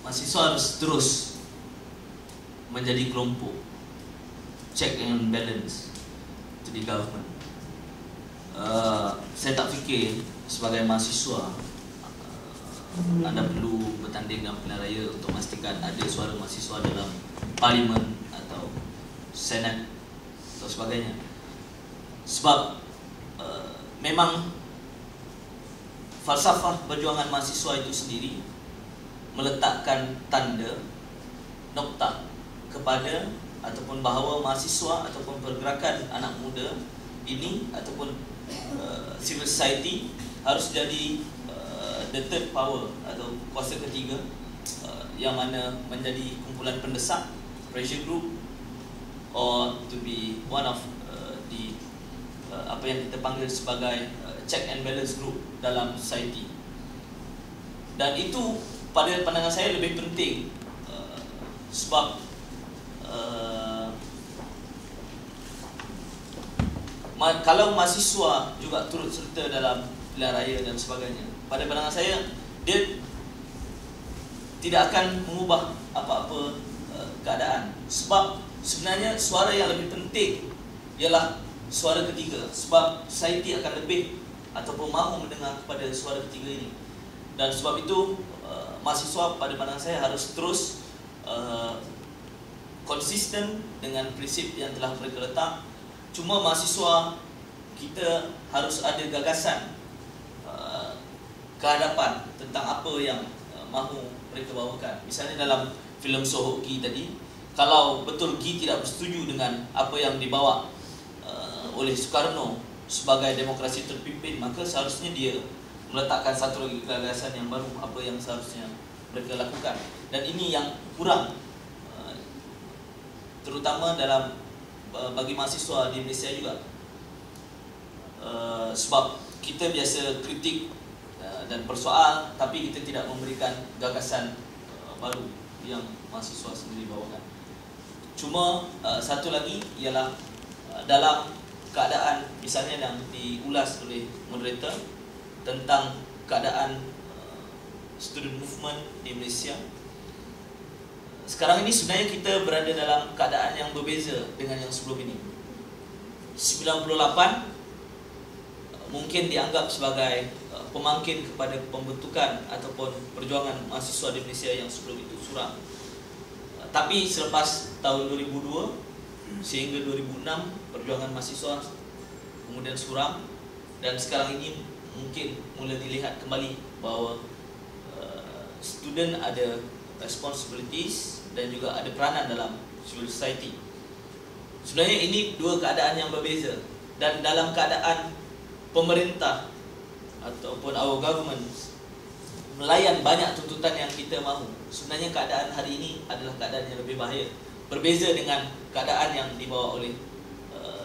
mahasiswa harus terus menjadi kelompok, check and balance to the government. Saya tak fikir sebagai mahasiswa anda perlu bertanding dengan pilihan raya untuk memastikan ada suara mahasiswa dalam parlimen atau senat atau sebagainya. Sebab memang falsafah perjuangan mahasiswa itu sendiri meletakkan tanda noktah kepada ataupun bahawa mahasiswa ataupun pergerakan anak muda ini ataupun civil society harus jadi the third power atau kuasa ketiga, yang mana menjadi kumpulan pendesak, pressure group, or to be one of the apa yang kita panggil sebagai check and balance group dalam society. Dan itu pada pandangan saya lebih penting, sebab kalau mahasiswa juga turut serta dalam pilihan raya dan sebagainya, pada pandangan saya dia tidak akan mengubah apa-apa keadaan. Sebab sebenarnya suara yang lebih penting ialah suara ketiga. Sebab society akan lebih ataupun mahu mendengar kepada suara ketiga ini. Dan sebab itu mahasiswa pada pandangan saya harus terus konsisten dengan prinsip yang telah mereka letak. Cuma mahasiswa kita harus ada gagasan kehadapan tentang apa yang mahu mereka bawakan. Misalnya dalam filem Sohok Gi tadi, kalau betul Gi tidak bersetuju dengan apa yang dibawa oleh Soekarno sebagai demokrasi terpimpin, maka seharusnya dia meletakkan satu lagi gagasan yang baru, apa yang seharusnya mereka lakukan. Dan ini yang kurang, terutama dalam bagi mahasiswa di Malaysia juga. Sebab kita biasa kritik dan persoal, tapi kita tidak memberikan gagasan baru yang mahasiswa sendiri bawakan. Cuma satu lagi ialah dalam keadaan misalnya yang diulas oleh moderator tentang keadaan student movement di Malaysia. Sekarang ini sebenarnya kita berada dalam keadaan yang berbeza dengan yang sebelum ini. 98 mungkin dianggap sebagai pemangkin kepada pembentukan ataupun perjuangan mahasiswa di Malaysia yang sebelum itu suram. Tapi selepas tahun 2002 sehingga 2006 perjuangan mahasiswa kemudian suram, dan sekarang ini mungkin mulai dilihat kembali bahawa student ada responsibilities dan juga ada peranan dalam civil society. Sebenarnya ini dua keadaan yang berbeza, dan dalam keadaan pemerintah ataupun our government melayan banyak tuntutan yang kita mahu, sebenarnya keadaan hari ini adalah keadaan yang lebih bahaya, berbeza dengan keadaan yang dibawa oleh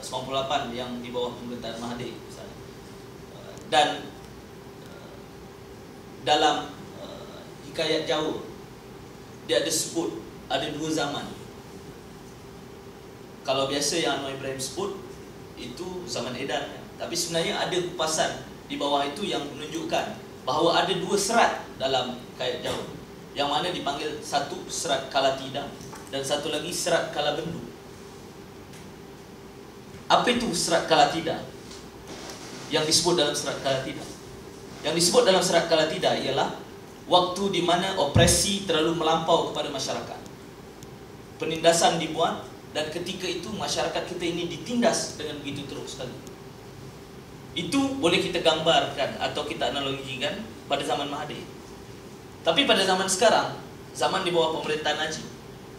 98 yang di bawah pemerintahan Mahathir misalnya. Dan dalam hikayat Jawa dia ada sebut ada dua zaman. Kalau biasa yang Anwar Ibrahim sebut itu zaman edan, tapi sebenarnya ada kupasan di bawah itu yang menunjukkan bahawa ada dua serat dalam hikayat Jawa, yang mana dipanggil satu serat Kalatida dan satu lagi serat Kalabendu. Apa itu serat Kalatida? Yang disebut dalam serat Kalatida, yang disebut dalam serat Kalatida ialah waktu di mana opresi terlalu melampau kepada masyarakat, penindasan dibuat, dan ketika itu masyarakat kita ini ditindas dengan begitu teruk sekali. Itu boleh kita gambarkan atau kita analogikan pada zaman Mahathir. Tapi pada zaman sekarang, zaman di bawah pemerintahan Najib,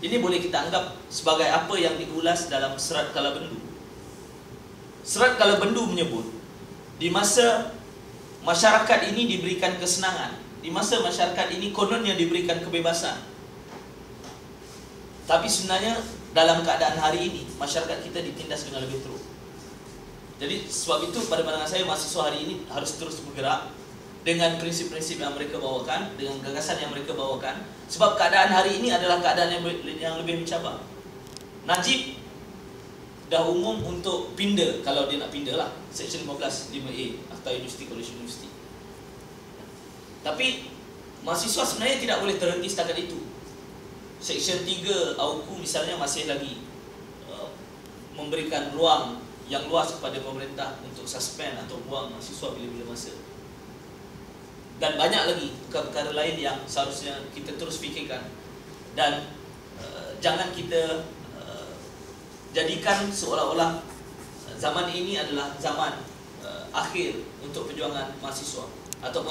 ini boleh kita anggap sebagai apa yang diulas dalam serat Kalabendu. Serat Kalabendu menyebut di masa masyarakat ini diberikan kesenangan, di masa masyarakat ini kononnya diberikan kebebasan, tapi sebenarnya dalam keadaan hari ini masyarakat kita ditindas dengan lebih teruk. Jadi sebab itu pada pandangan saya mahasiswa hari ini harus terus bergerak dengan prinsip-prinsip yang mereka bawakan, dengan gagasan yang mereka bawakan. Sebab keadaan hari ini adalah keadaan yang lebih mencabar. Najib dah umum untuk pindah, kalau dia nak pindah lah, Seksyen 15 5A Akhtar Universiti College Universiti. Tapi mahasiswa sebenarnya tidak boleh terhenti setakat itu. Seksyen 3 AUKU misalnya masih lagi memberikan ruang yang luas kepada pemerintah untuk suspend atau buang mahasiswa bila-bila masa. Dan banyak lagi perkara lain yang seharusnya kita terus fikirkan. Dan jangan kita jadikan seolah-olah zaman ini adalah zaman akhir untuk perjuangan mahasiswa atau